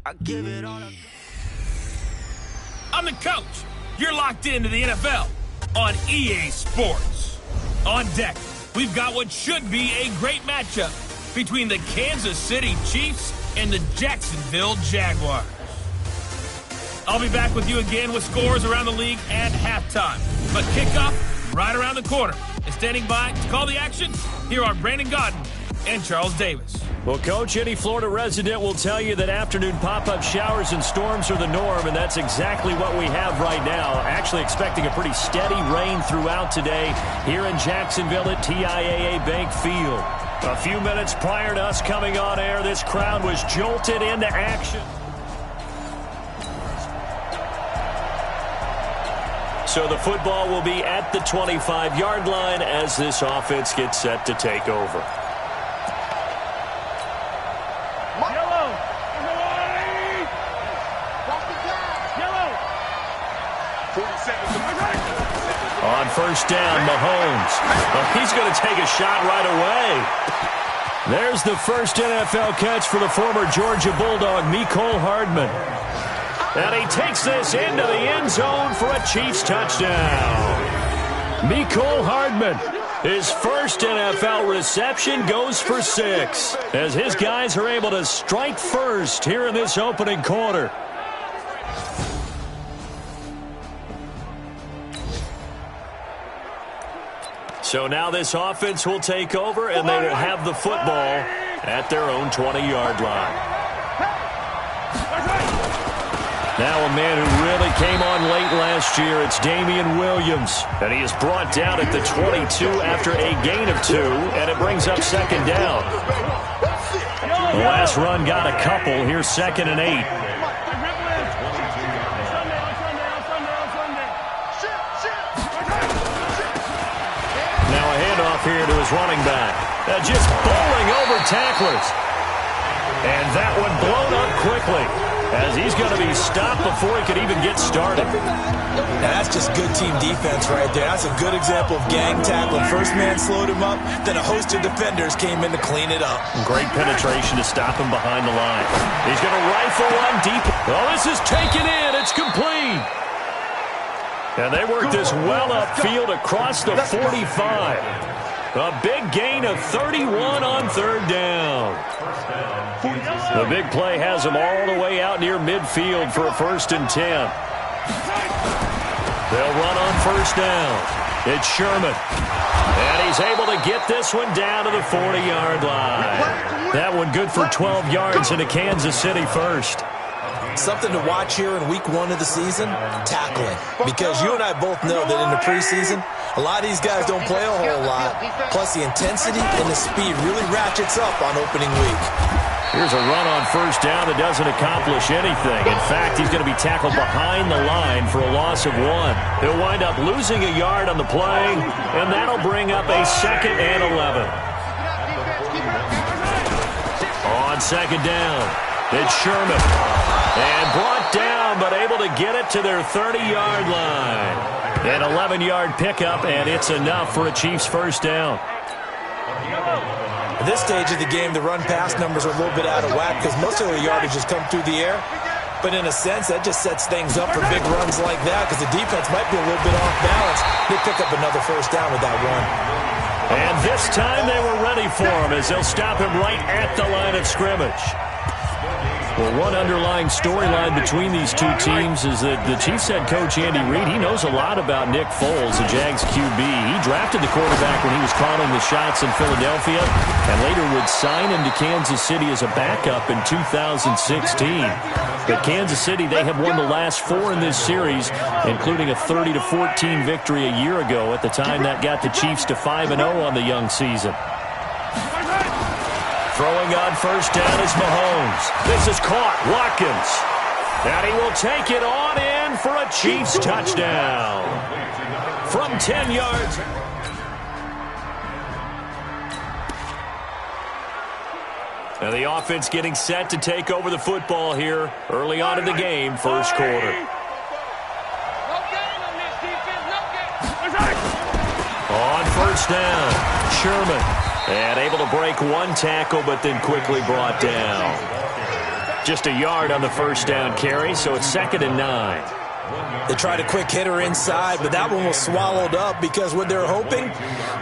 I give it all up. I'm the coach. You're locked into the NFL on EA Sports. On deck, we've got what should be a great matchup between the Kansas City Chiefs and the Jacksonville Jaguars. I'll be back with you again with scores around the league at halftime. But kickoff right around the corner. And standing by to call the action, here are Brandon Godden and Charles Davis. Well, Coach, any Florida resident will tell you that afternoon pop-up showers and storms are the norm, and that's exactly what we have right now. Actually expecting a pretty steady rain throughout today here in Jacksonville at TIAA Bank Field. A few minutes prior to us coming on air, this crowd was jolted into action. So the football will be at the 25-yard line as this offense gets set to take over. On first down, Mahomes. Oh, he's going to take a shot right away. There's the first NFL catch for the former Georgia Bulldog, Mecole Hardman. And he takes this into the end zone for a Chiefs touchdown. Mecole Hardman, his first NFL reception, goes for 6 as his guys are able to strike first here in this opening quarter. So now this offense will take over, and they will have the football at their own 20-yard line. Now a man who really came on late last year, it's Damian Williams. And he is brought down at the 22 after a gain of 2, and it brings up second down. The last run got a couple. Here's 2nd and 8. Here to his running back. Just bowling over tacklers. And that one blown up quickly as he's going to be stopped before he could even get started. Now that's just good team defense right there. That's a good example of gang tackling. First man slowed him up, then a host of defenders came in to clean it up. Great penetration to stop him behind the line. He's going to rifle one deep. Oh, this is taken in. It's complete. And they work this well upfield across the 45. A big gain of 31 on third down. The big play has him all the way out near midfield for a 1st and 10. They'll run on first down. It's Sherman. And he's able to get this one down to the 40-yard line. That one good for 12 yards into Kansas City first. Something to watch here in week 1 of the season, tackling. Because you and I both know that in the preseason, a lot of these guys don't play a whole lot. Plus the intensity and the speed really ratchets up on opening week. Here's a run on first down that doesn't accomplish anything. In fact, he's going to be tackled behind the line for a loss of 1. He'll wind up losing a yard on the play, and that'll bring up a 2nd and 11. On second down, it's Sherman. And brought down, but able to get it to their 30-yard line. An 11-yard pickup, and it's enough for a Chiefs first down. At this stage of the game, the run-pass numbers are a little bit out of whack because most of their yardage has come through the air. But in a sense, that just sets things up for big runs like that because the defense might be a little bit off balance. They pick up another first down with that run. And this time they were ready for him as they'll stop him right at the line of scrimmage. Well, one underlying storyline between these two teams is that the Chiefs head coach Andy Reid, he knows a lot about Nick Foles, the Jags QB. He drafted the quarterback when he was calling the shots in Philadelphia and later would sign him to Kansas City as a backup in 2016. But Kansas City, they have won the last 4 in this series, including a 30-14 victory a year ago. At the time, that got the Chiefs to 5-0 on the young season. Throwing on first down is Mahomes. This is caught. Watkins. And he will take it on in for a Chiefs touchdown. From 10 yards. And the offense getting set to take over the football here early on in the game, first quarter. On first down, Sherman. And able to break one tackle, but then quickly brought down. Just a yard on the first down carry, so it's 2nd and 9. They tried a quick hitter inside, but that one was swallowed up because what they're hoping,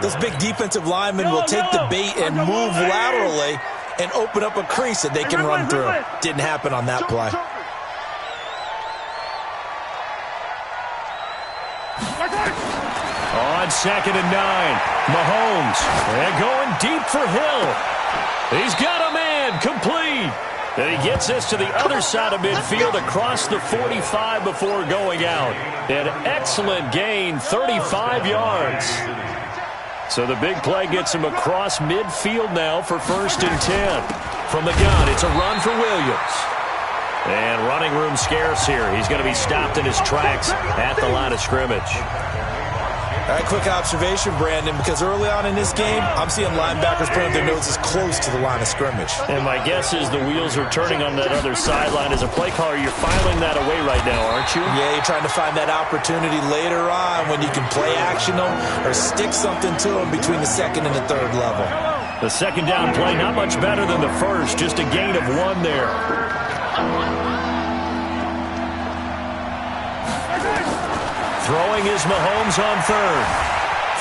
those big defensive linemen will take the bait and move laterally and open up a crease that they can run through. Didn't happen on that play. On 2nd and 9, Mahomes, and going deep for Hill. He's got a man, complete. And he gets this to the other side of midfield across the 45 before going out. An excellent gain, 35 yards. So the big play gets him across midfield now for 1st and 10. From the gun, it's a run for Williams. And running room scarce here. He's going to be stopped in his tracks at the line of scrimmage. All right, quick observation, Brandon, because early on in this game, I'm seeing linebackers putting their noses close to the line of scrimmage. And my guess is the wheels are turning on that other sideline. As a play caller, you're filing that away right now, aren't you? Yeah, you're trying to find that opportunity later on when you can play action them or stick something to them between the 2nd and the 3rd level. The 2nd down play, not much better than the first, just a gain of 1 there. Throwing is Mahomes on 3rd.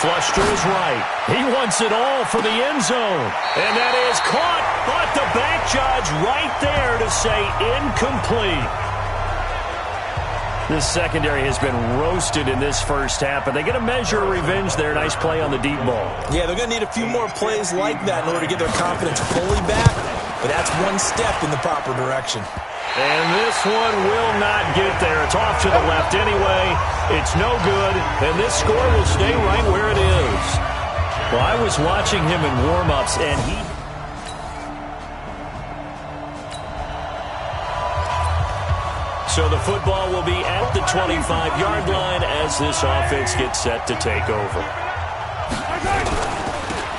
Flush to his right. He wants it all for the end zone. And that is caught, but the back judge right there to say incomplete. This secondary has been roasted in this first half, but they get a measure of revenge there. Nice play on the deep ball. Yeah, they're going to need a few more plays like that in order to get their confidence fully back, but that's one step in the proper direction. And this one will not get there. It's off to the left anyway. It's no good, and this score will stay right where it is. Well, I was watching him in warm-ups, and he... So the football will be at the 25-yard line as this offense gets set to take over.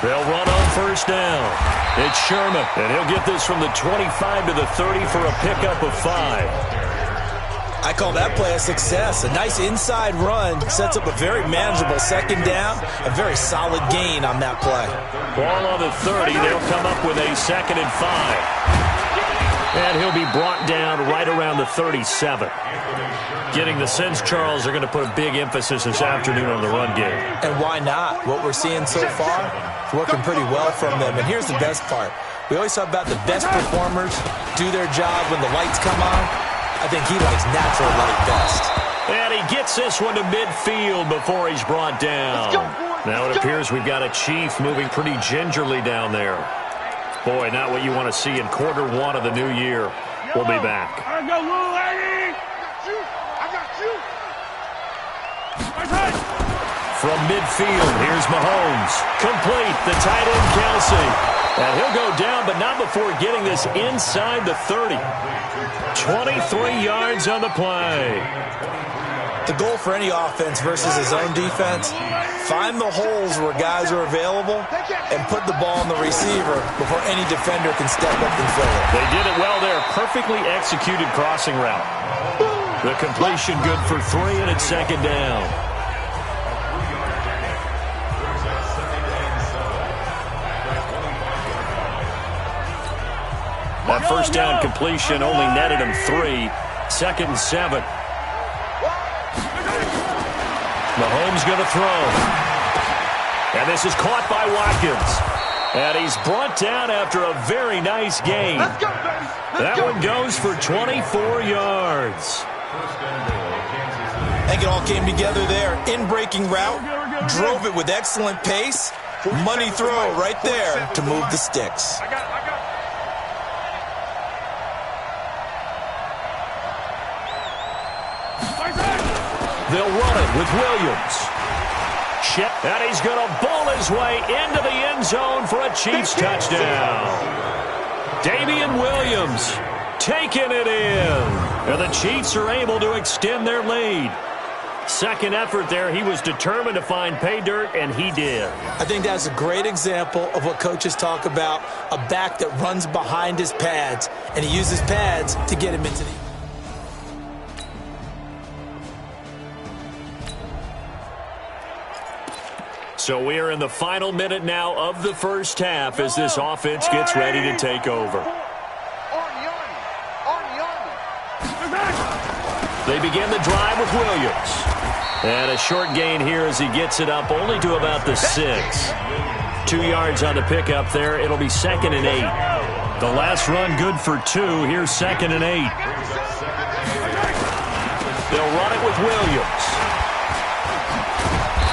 They'll run on 1st down. It's Sherman, and he'll get this from the 25 to the 30 for a pickup of 5. I call that play a success. A nice inside run sets up a very manageable 2nd down, a very solid gain on that play. Ball on the 30, they'll come up with a 2nd and 5. And he'll be brought down right around the 37. Getting the sense, Charles, they're going to put a big emphasis this afternoon on the run game. And why not? What we're seeing so far is working pretty well from them. And here's the best part. We always talk about the best performers do their job when the lights come on. I think he likes natural light best. And he gets this one to midfield before he's brought down. Now it appears we've got a Chief moving pretty gingerly down there. Boy, not what you want to see in Q1 of the new year. We'll be back. From midfield, here's Mahomes. Complete, the tight end, Kelsey. And he'll go down, but not before getting this inside the 30. 23 yards on the play. The goal for any offense versus his own defense, find the holes where guys are available and put the ball on the receiver before any defender can step up and fill it. They did it well there. Perfectly executed crossing route. The completion good for 3, and it's 2nd down. That 1st down completion only netted him 3. 2nd and 7. Mahomes going to throw. And this is caught by Watkins. And he's brought down after a very nice gain. That one goes for 24 yards. I think it all came together there. In-breaking route, drove it with excellent pace. Money throw right there to move the sticks. They'll run it with Williams. And he's going to ball his way into the end zone for a Chiefs touchdown. Damian Williams taking it in. And the Chiefs are able to extend their lead. Second effort there, he was determined to find pay dirt, and he did. I think that's a great example of what coaches talk about, a back that runs behind his pads, and he uses pads to get him into the... So we are in the final minute now of the first half as this offense gets ready to take over. They begin the drive with Williams. And a short gain here as he gets it up only to about the 6. 2 yards on the pickup there. It'll be 2nd and 8. The last run good for 2. Here's 2nd and 8. They'll run it with Williams.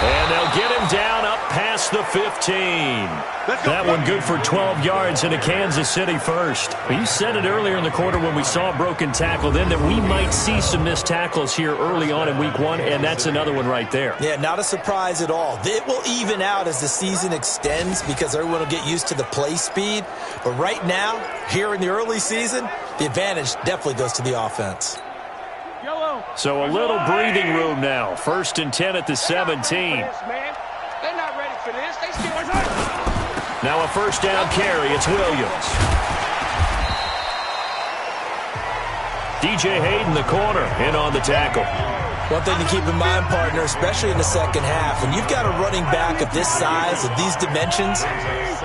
And they'll get him down up past the 15. That one good for 12 yards into Kansas City first. You said it earlier in the quarter when we saw a broken tackle then that we might see some missed tackles here early on in week 1, and that's another one right there. Yeah, not a surprise at all. It will even out as the season extends because everyone will get used to the play speed. But right now, here in the early season, the advantage definitely goes to the offense. So a little breathing room now. 1st and 10 at the 17. They're not ready for this. They still now a 1st down carry. It's Williams. DJ Hayden, the corner, in on the tackle. One thing to keep in mind, partner, especially in the second half, when you've got a running back of this size, of these dimensions,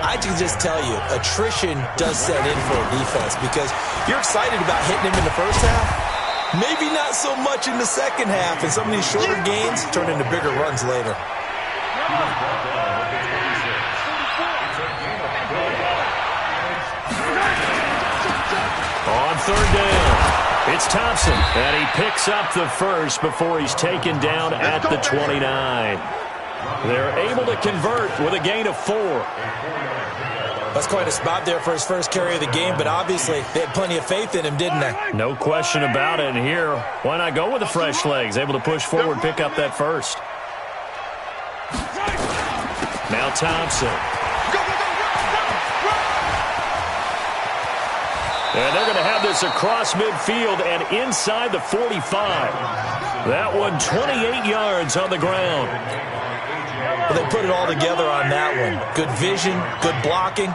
I can just tell you, attrition does set in for a defense because you're excited about hitting him in the first half. Maybe not so much in the second half, and some of these shorter gains turn into bigger runs later. On 3rd down, it's Thompson, and he picks up the first before he's taken down at the 29. They're able to convert with a gain of 4. That's quite a spot there for his first carry of the game, but obviously they had plenty of faith in him, didn't they? No question about it. And here, why not go with the fresh legs? Able to push forward, pick up that first. Now Thompson. And they're going to have this across midfield and inside the 45. That one 28 yards on the ground. Well, they put it all together on that one. Good vision, good blocking.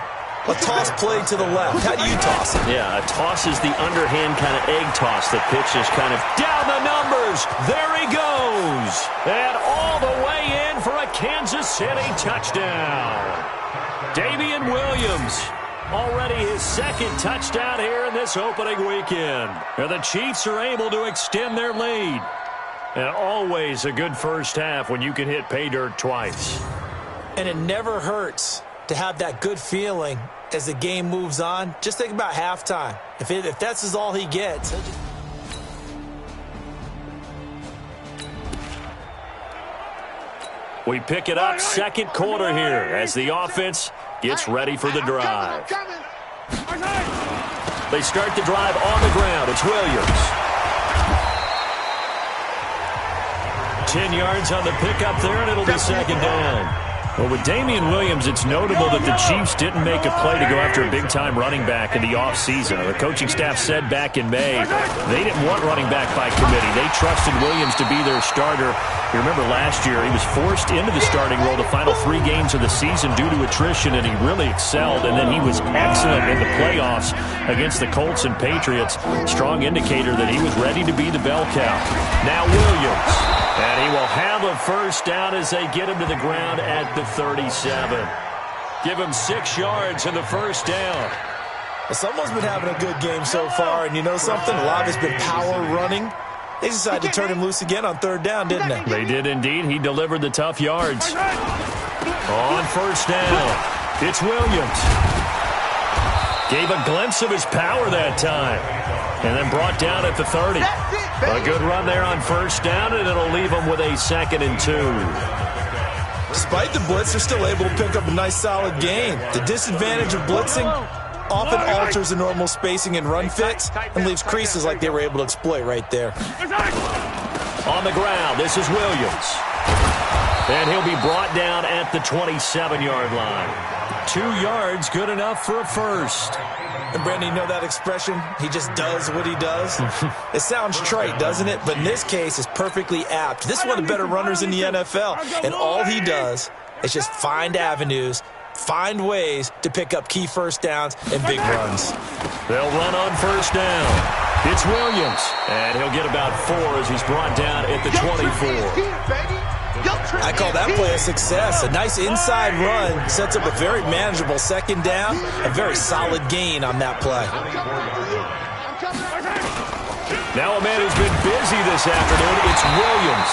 A toss play to the left. How do you toss it? Yeah, a toss is the underhand kind of egg toss. The pitch is kind of down the numbers. There he goes. And all the way in for a Kansas City touchdown. Damian Williams. Already his 2nd touchdown here in this opening weekend. And the Chiefs are able to extend their lead. And always a good first half when you can hit pay dirt twice. And it never hurts to have that good feeling as the game moves on. Just think about halftime. If that's all he gets. We pick it up 2nd quarter here as the offense gets ready for the drive. They start the drive on the ground. It's Williams. 10 yards on the pickup there, and it'll be 2nd down. Well, with Damian Williams, it's notable that the Chiefs didn't make a play to go after a big-time running back in the offseason. The coaching staff said back in May they didn't want running back by committee. They trusted Williams to be their starter. You remember last year he was forced into the starting role the final 3 games of the season due to attrition, and he really excelled. And then he was excellent in the playoffs against the Colts and Patriots. Strong indicator that he was ready to be the bell cow. Now Williams. And he will have a 1st down as they get him to the ground at the 37. Give him 6 yards in the 1st down. Well, someone's been having a good game so far, and you know something? A lot of it's been power running. They decided to turn him loose again on 3rd down, didn't they? They did indeed. He delivered the tough yards. On 1st down, it's Williams. Gave a glimpse of his power that time. And then brought down at the 30. A good run there on 1st down, and it'll leave them with a 2nd and 2. Despite the blitz, they're still able to pick up a nice, solid gain. The disadvantage of blitzing often alters the normal spacing and run fits and leaves creases like they were able to exploit right there. On the ground, this is Williams. And he'll be brought down at the 27-yard line. 2 yards, good enough for a 1st. And Brandon, you know that expression? He just does what he does. It sounds trite, doesn't it? But in this case, it's perfectly apt. This is one of the better runners in the NFL. And all he does is just find avenues, find ways to pick up key 1st downs and big runs. They'll run on 1st down. It's Williams. And he'll get about 4 as he's brought down at the 24. I call that play a success. A nice inside run sets up a very manageable 2nd down. A very solid gain on that play. Now a man who's been busy this afternoon, it's Williams.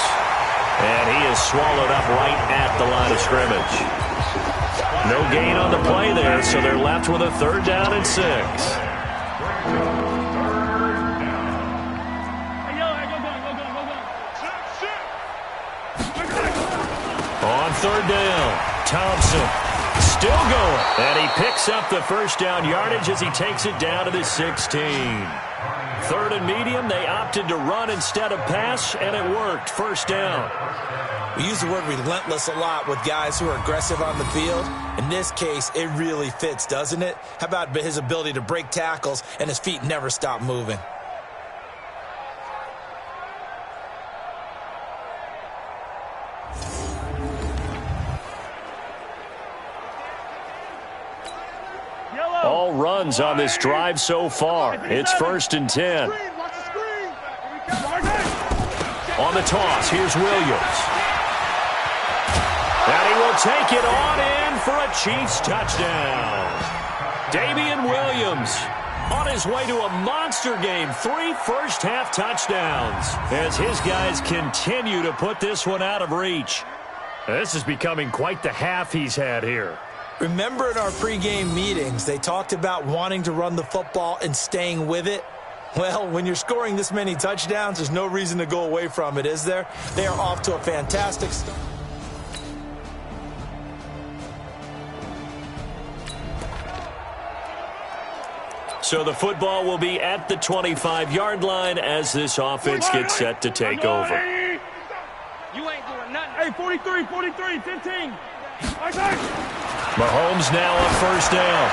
And he is swallowed up right at the line of scrimmage. No gain on the play there, so they're left with a 3rd down and 6. On 3rd down, Thompson still going. And he picks up the 1st down yardage as he takes it down to the 16. 3rd and medium, they opted to run instead of pass, and it worked. 1st down. We use the word relentless a lot with guys who are aggressive on the field. In this case, it really fits, doesn't it? How about his ability to break tackles and his feet never stop moving? All runs on this drive so far. It's 1st and 10. On the toss, here's Williams. And he will take it on in for a Chiefs touchdown. Damian Williams on his way to a monster game. 3 first-half touchdowns as his guys continue to put this one out of reach. This is becoming quite the half he's had here. Remember in our pregame meetings, they talked about wanting to run the football and staying with it? Well, when you're scoring this many touchdowns, there's no reason to go away from it, is there? They are off to a fantastic start. So the football will be at the 25-yard line as this offense gets set to take over. You ain't doing nothing. Hey, 43, 15. Mahomes now on 1st down.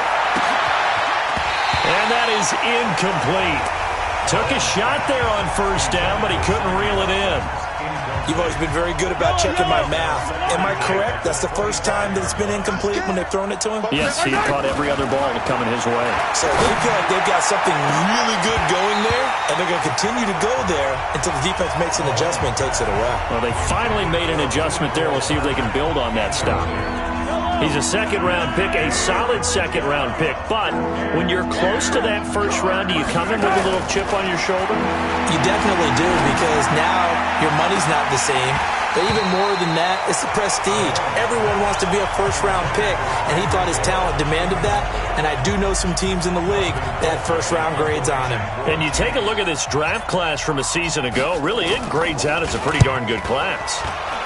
And that is incomplete. Took a shot there on 1st down, but he couldn't reel it in. You've always been very good about checking my math. Am I correct? That's the first time that it's been incomplete when they've thrown it to him? Yes, he caught every other ball coming his way. So they feel like they've got something really good going there, and they're going to continue to go there until the defense makes an adjustment and takes it away. Well, they finally made an adjustment there. We'll see if they can build on that stop. He's a 2nd-round pick, a solid 2nd-round pick. But when you're close to that 1st round, do you come in with a little chip on your shoulder? You definitely do, because now your money's not the same. But even more than that, it's the prestige. Everyone wants to be a 1st-round pick, and he thought his talent demanded that. And I do know some teams in the league that had 1st-round grades on him. And you take a look at this draft class from a season ago, really it grades out as a pretty darn good class.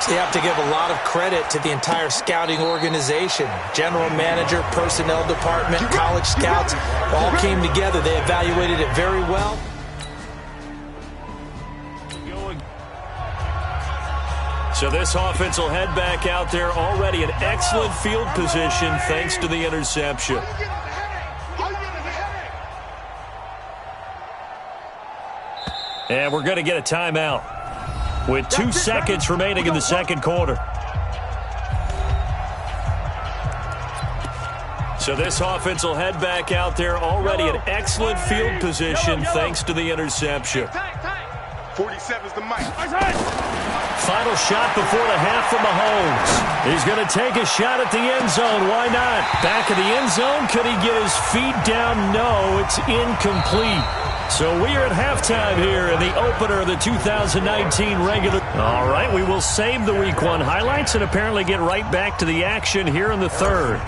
So you have to give a lot of credit to the entire scouting organization. General manager, personnel department, college scouts, all came together. They evaluated it very well. So this offense will head back out there, already in excellent field position thanks to the interception. And we're going to get a timeout with 2 seconds remaining in the 2nd quarter. So this offense will head back out there, already in excellent field position thanks to the interception. 47's the mic. Final shot before the half from Mahomes. He's going to take a shot at the end zone. Why not? Back of the end zone. Could he get his feet down? No, it's incomplete. So we are at halftime here in the opener of the 2019 regular. All right, we will save the Week 1 highlights and apparently get right back to the action here in the 3rd.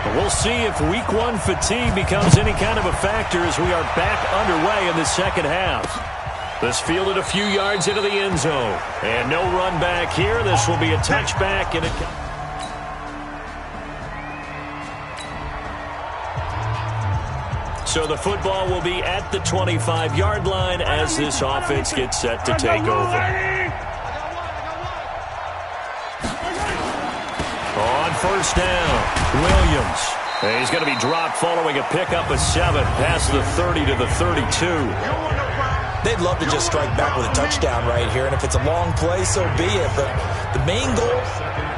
But we'll see if Week 1 fatigue becomes any kind of a factor as we are back underway in the 2nd half. This fielded a few yards into the end zone. And no run back here. This will be a touchback. And so the football will be at the 25-yard line as this offense gets set to take over. On 1st down, Williams. And he's going to be dropped following a pickup of 7 past the 30 to the 32. They'd love to just strike back with a touchdown right here, and if it's a long play, so be it. But the main goal,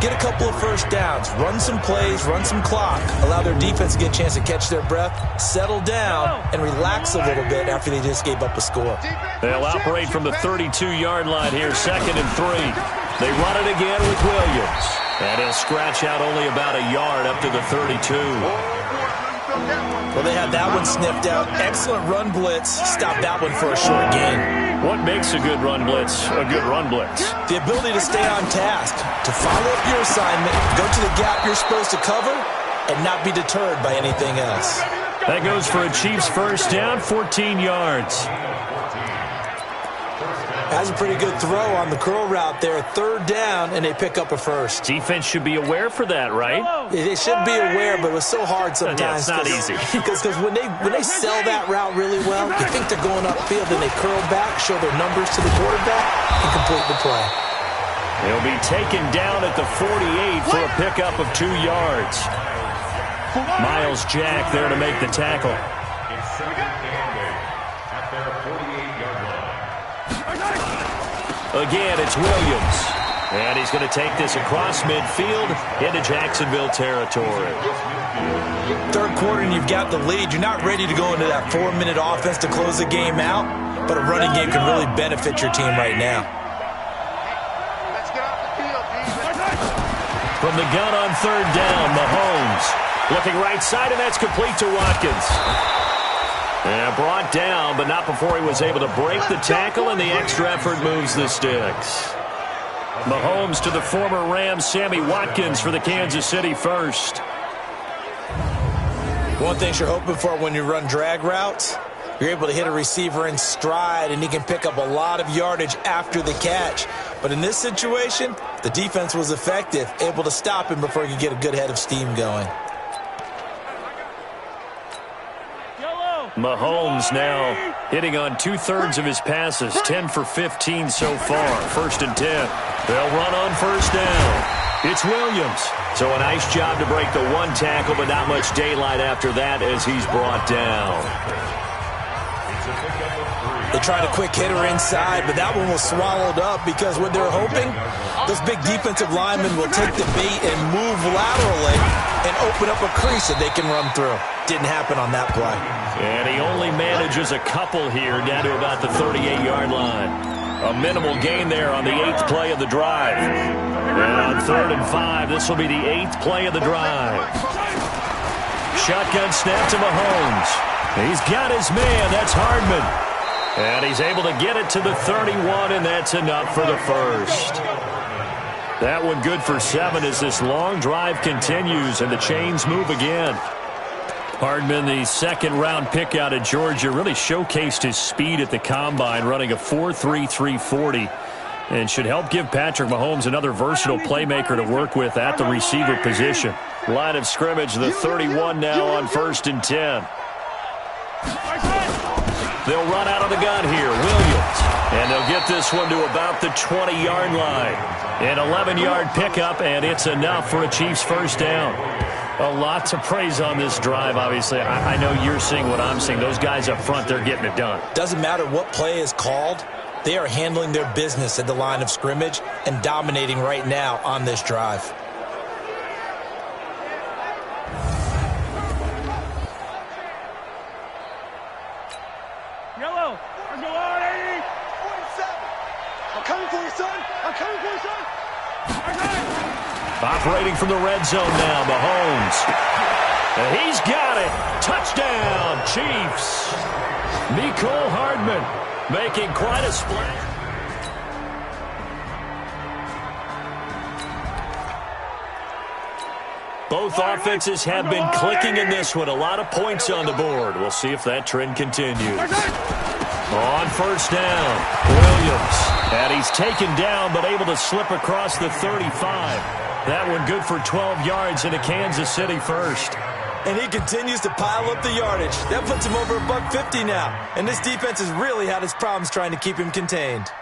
get a couple of 1st downs, run some plays, run some clock, allow their defense to get a chance to catch their breath, settle down, and relax a little bit after they just gave up a score. They'll operate from the 32-yard line here, 2nd and 3. They run it again with Williams. And he'll scratch out only about a yard up to the 32. Well, they had that one sniffed out. Excellent run blitz. Stop that one for a short gain. What makes a good run blitz a good run blitz? The ability to stay on task, to follow up your assignment, go to the gap you're supposed to cover, and not be deterred by anything else. That goes for a Chiefs first down, 14 yards. That's a pretty good throw on the curl route there. Third down, and they pick up a first. Defense should be aware for that, right? They should be aware, but it was so hard sometimes. Yeah, it's not easy. Because when they sell that route really well, you think they're going upfield, and they curl back, show their numbers to the quarterback, and complete the play. He'll be taken down at the 48 for a pickup of 2 yards. Miles Jack there to make the tackle. Again, it's Williams. And he's going to take this across midfield into Jacksonville territory. Third quarter, and you've got the lead. You're not ready to go into that 4-minute offense to close the game out, but a running game can really benefit your team right now. From the gun on third down, Mahomes. Looking right side, and that's complete to Watkins. And brought down, but not before he was able to break the tackle, and the extra effort moves the sticks. Mahomes to the former Rams, Sammy Watkins for the Kansas City first. One thing you're hoping for when you run drag routes, you're able to hit a receiver in stride, and he can pick up a lot of yardage after the catch. But in this situation, the defense was effective, able to stop him before he could get a good head of steam going. Mahomes now hitting on 2/3 of his passes, 10 for 15 so far. 1st and 10. They'll run on first down. It's Williams. So a nice job to break the one tackle, but not much daylight after that as he's brought down. They tried a quick hitter inside, but that one was swallowed up because what they're hoping, those big defensive linemen will take the bait and move laterally and open up a crease that they can run through. Didn't happen on that play. And he only manages a couple here down to about the 38-yard line. A minimal gain there on the 8th play of the drive. And on 3rd and 5, this will be the 8th play of the drive. Shotgun snap to Mahomes. He's got his man. That's Hardman. And he's able to get it to the 31, and that's enough for the first. That one good for 7 as this long drive continues, and the chains move again. Hardman, the second-round pick out of Georgia, really showcased his speed at the Combine, running a 4.3 340, and should help give Patrick Mahomes another versatile playmaker to work with at the receiver position. Line of scrimmage, the 31 now on 1st and 10. They'll run out of the gun here, Williams. And they'll get this one to about the 20-yard line. An 11-yard pickup, and it's enough for a Chiefs first down. A lot to praise on this drive, obviously. I know you're seeing what I'm seeing. Those guys up front, they're getting it done. Doesn't matter what play is called. They are handling their business at the line of scrimmage and dominating right now on this drive. Yellow. Let's go on, 80. 47. I'm coming for you, son. I'm coming for you, son. Operating from the red zone now, Mahomes. And he's got it. Touchdown, Chiefs. Mecole Hardman making quite a splash. Both offenses have been clicking in this one. A lot of points on the board. We'll see if that trend continues. On first down, Williams. And he's taken down but able to slip across the 35. That one good for 12 yards into Kansas City first. And he continues to pile up the yardage. That puts him over $150 now. And this defense has really had its problems trying to keep him contained.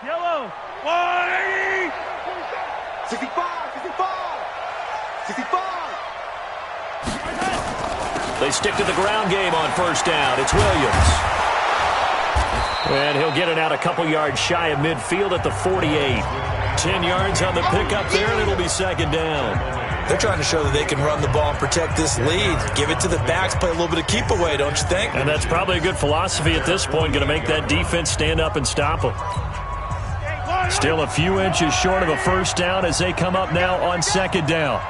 Yellow. 180. 65. 65. 65. They stick to the ground game on first down. It's Williams. And he'll get it out a couple yards shy of midfield at the 48. 10 yards on the pickup there, and it'll be second down. They're trying to show that they can run the ball and protect this lead. Give it to the backs, play a little bit of keep away, don't you think? And that's probably a good philosophy at this point, going to make that defense stand up and stop them. Still a few inches short of a first down as they come up now on second down.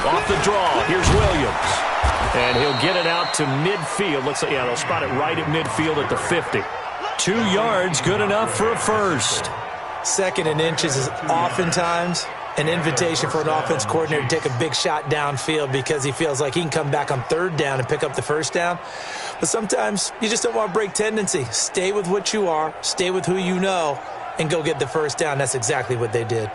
Off the draw, here's Williams. And he'll get it out to midfield. Looks like, they'll spot it right at midfield at the 50. 2 yards, good enough for a first. Second and inches is oftentimes an invitation for an offense coordinator to take a big shot downfield because he feels like he can come back on third down and pick up the first down. But sometimes you just don't want to break tendency. Stay with what you are, stay with who you know, and go get the first down. That's exactly what they did.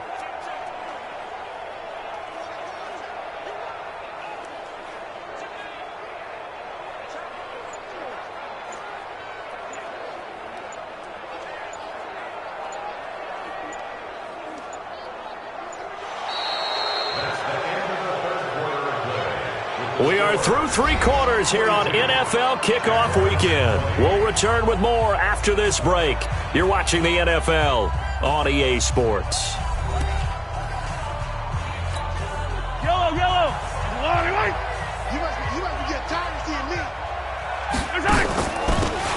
We are through 3 quarters here on NFL Kickoff Weekend. We'll return with more after this break. You're watching the NFL on EA Sports. Yellow, yellow. You must be getting tired of seeing me.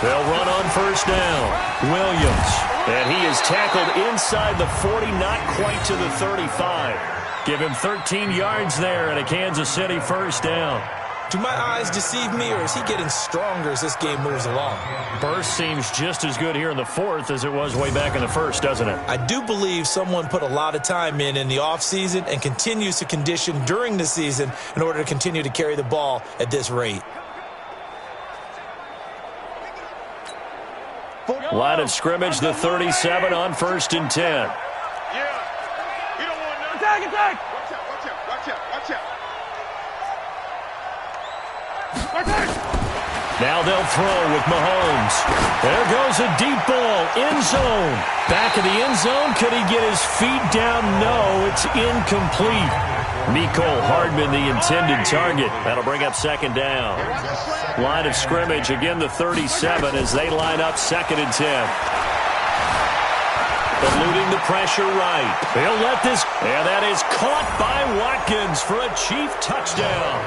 They'll run on first down. Williams. And he is tackled inside the 40, not quite to the 35. Give him 13 yards there and a Kansas City first down. Do my eyes deceive me, or is he getting stronger as this game moves along? Burst seems just as good here in the fourth as it was way back in the first, doesn't it? I do believe someone put a lot of time in the offseason and continues to condition during the season in order to continue to carry the ball at this rate. Line of scrimmage, the 37 on 1st and 10. Attack! Watch out! Now they'll throw with Mahomes. There goes a deep ball, end zone. Back of the end zone, could he get his feet down? No, it's incomplete. Mecole Hardman, the intended target. That'll bring up second down. Line of scrimmage, again the 37 as they line up 2nd and 10. Eluding the pressure right. They'll let this, and that is caught by Watkins for a Chief touchdown.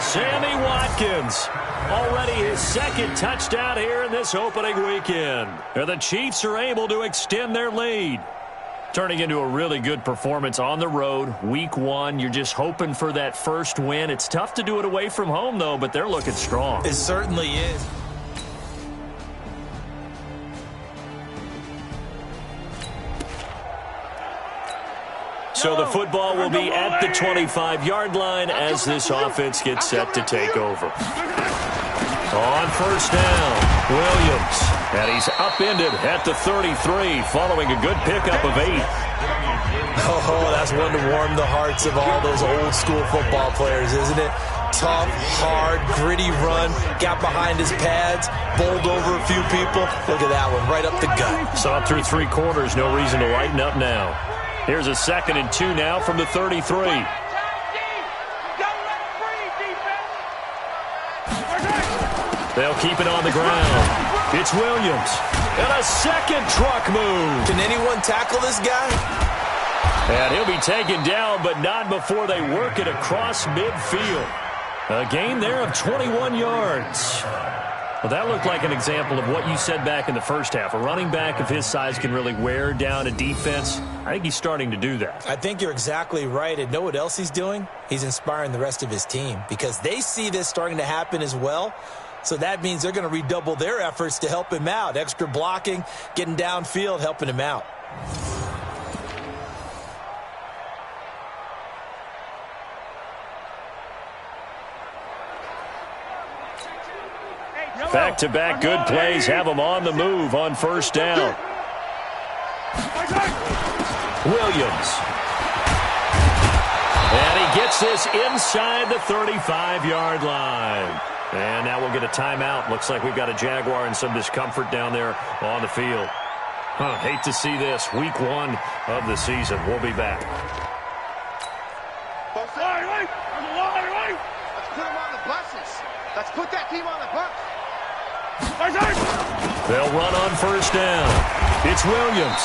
Sammy Watkins, already his 2nd touchdown here in this opening weekend. And the Chiefs are able to extend their lead. Turning into a really good performance on the road. Week 1, you're just hoping for that first win. It's tough to do it away from home, though, but they're looking strong. It certainly is. So the football will be at the 25-yard line as this offense gets set to take over. On first down, Williams. And he's upended at the 33 following a good pickup of 8. Oh, that's one to warm the hearts of all those old-school football players, isn't it? Tough, hard, gritty run, got behind his pads, bowled over a few people. Look at that one, right up the gut. Saw it through 3 quarters, no reason to lighten up now. Here's a 2nd and 2 now from the 33. They'll keep it on the ground. It's Williams. And a second truck move. Can anyone tackle this guy? And he'll be taken down, but not before they work it across midfield. A gain there of 21 yards. Well, that looked like an example of what you said back in the first half. A running back of his size can really wear down a defense. I think he's starting to do that. I think you're exactly right. And know what else he's doing? He's inspiring the rest of his team because they see this starting to happen as well. So that means they're going to redouble their efforts to help him out. Extra blocking, getting downfield, helping him out. Back-to-back good plays have him on the move on first down. Williams. And he gets this inside the 35-yard line. And now we'll get a timeout. Looks like we've got a Jaguar and some discomfort down there on the field. Hate to see this. Week 1 of the season. We'll be back. Let's put them on the buses. Let's put that team on the bus. They'll run on first down. It's Williams.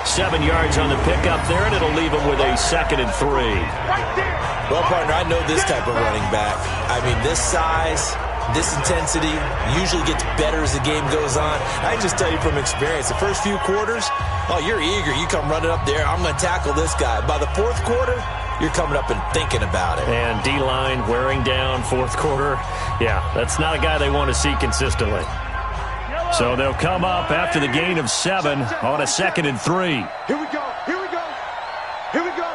7 yards on the pickup there, and it'll leave him with a 2nd and 3. Well, partner, I know this type of running back. I mean, this size, This intensity usually gets better as the game goes on. I can just tell you from experience, the first few quarters, oh, you're eager. You come running up there, I'm going to tackle this guy. By the fourth quarter, you're coming up and thinking about it. And D-line wearing down fourth quarter. Yeah, that's not a guy they want to see consistently. So they'll come up after the gain of 7 on a 2nd and 3. Here we go. Here we go. Here we go.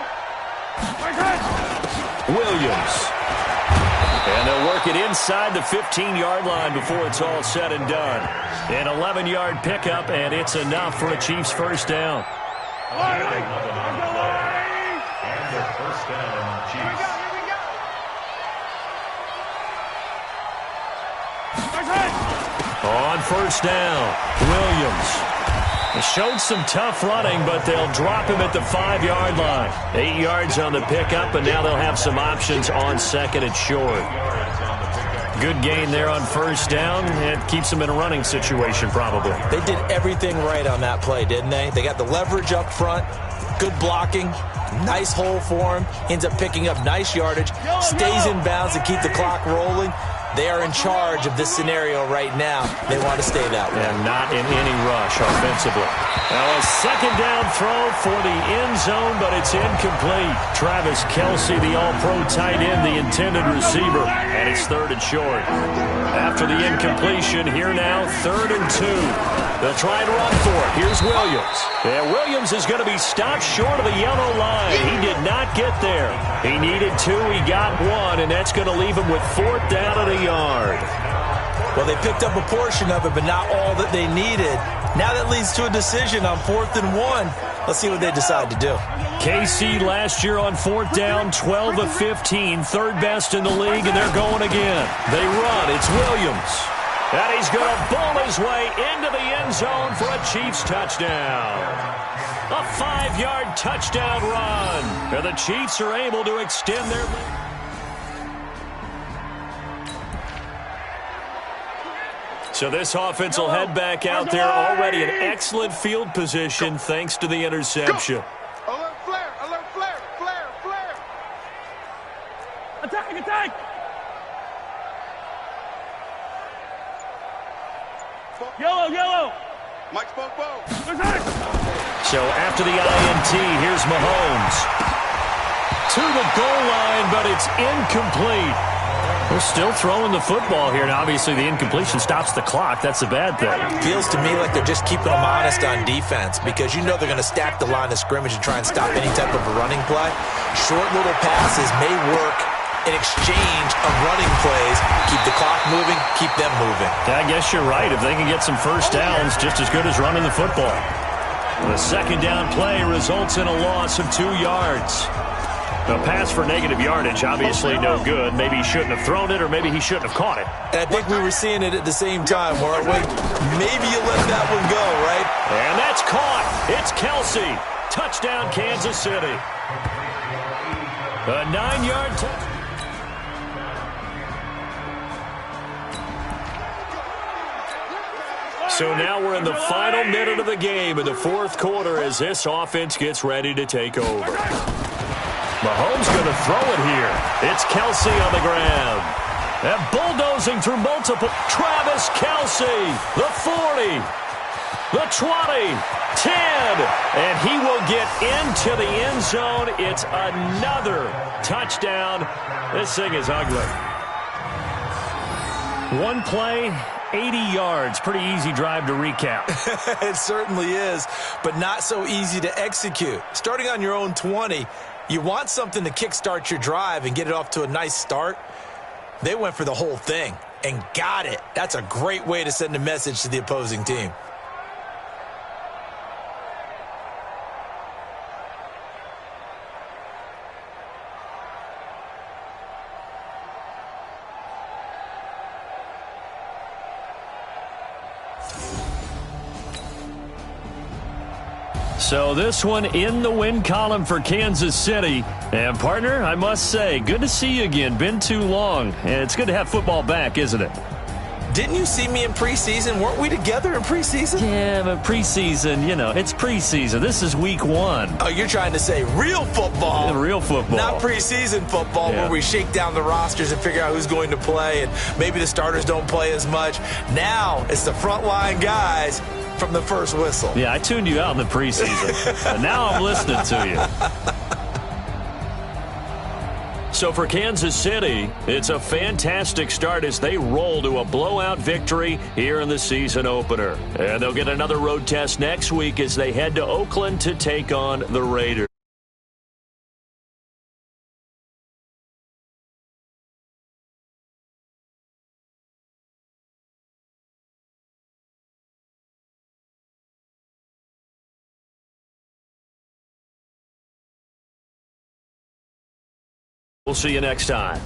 Williams. And they'll work it inside the 15-yard line before it's all said and done. An 11-yard pickup, and it's enough for a Chiefs first down. And their first down, Chiefs. On first down, Williams. They showed some tough running, but they'll drop him at the 5-yard line. 8 yards on the pickup, and now they'll have some options on 2nd and short. Good gain there on first down. It keeps them in a running situation, probably. They did everything right on that play, didn't they? They got the leverage up front, good blocking, nice hole for him, ends up picking up nice yardage, stays in bounds to keep the clock rolling. They are in charge of this scenario right now. They want to stay that way. And not in any rush offensively. Now a second down throw for the end zone, but it's incomplete. Travis Kelce, the all-pro tight end, the intended receiver, and it's 3rd and short. After the incompletion, here now, 3rd and 2. They'll try and run for it. Here's Williams. And Williams is going to be stopped short of the yellow line. He did not get there. He needed 2. He got 1, and that's going to leave him with 4th down and a yard. Well, they picked up a portion of it, but not all that they needed. Now that leads to a decision on 4th and 1. Let's see what they decide to do. KC last year on 4th down, 12 of 15, 3rd best in the league, and they're going again. They run. It's Williams. And he's going to bowl his way into the end zone for a Chiefs touchdown. A 5-yard touchdown run. And the Chiefs are able to extend their lead. So this offense will head back out there already in excellent field position thanks to the interception. Alert flare, alert flare, flare, flare. Attack, attack! Yellow, yellow! Mike spoke bow. So after the INT, here's Mahomes. To the goal line, but it's incomplete. They're still throwing the football here, and obviously the incompletion stops the clock. That's a bad thing. Feels to me like they're just keeping them honest on defense because you know they're going to stack the line of scrimmage and try and stop any type of a running play. Short little passes may work in exchange of running plays. Keep the clock moving, keep them moving. I guess you're right. If they can get some first downs, just as good as running the football. The second down play results in a loss of 2 yards. A pass for negative yardage, obviously no good. Maybe he shouldn't have thrown it, or maybe he shouldn't have caught it. And I think we were seeing it at the same time, weren't we? Maybe you let that one go, right? And that's caught. It's Kelce. Touchdown, Kansas City. A 9-yard touchdown. So now we're in the final minute of the game in the 4th quarter as this offense gets ready to take over. Mahomes going to throw it here. It's Kelce on the ground. And bulldozing through multiple. Travis Kelce, the 40, the 20, 10. And he will get into the end zone. It's another touchdown. This thing is ugly. One play, 80 yards. Pretty easy drive to recap. It certainly is, but not so easy to execute. Starting on your own 20, you want something to kickstart your drive and get it off to a nice start. They went for the whole thing and got it. That's a great way to send a message to the opposing team. So this one in the win column for Kansas City. And, partner, I must say, good to see you again. Been too long. And it's good to have football back, isn't it? Didn't you see me in preseason? Weren't we together in preseason? Yeah, but preseason, it's preseason. This is week 1. Oh, you're trying to say real football. Yeah, real football. Not preseason football where we shake down the rosters and figure out who's going to play, and maybe the starters don't play as much. Now it's the frontline guys from the first whistle. Yeah, I tuned you out in the preseason. And now I'm listening to you. So for Kansas City, it's a fantastic start as they roll to a blowout victory here in the season opener. And they'll get another road test next week as they head to Oakland to take on the Raiders. We'll see you next time.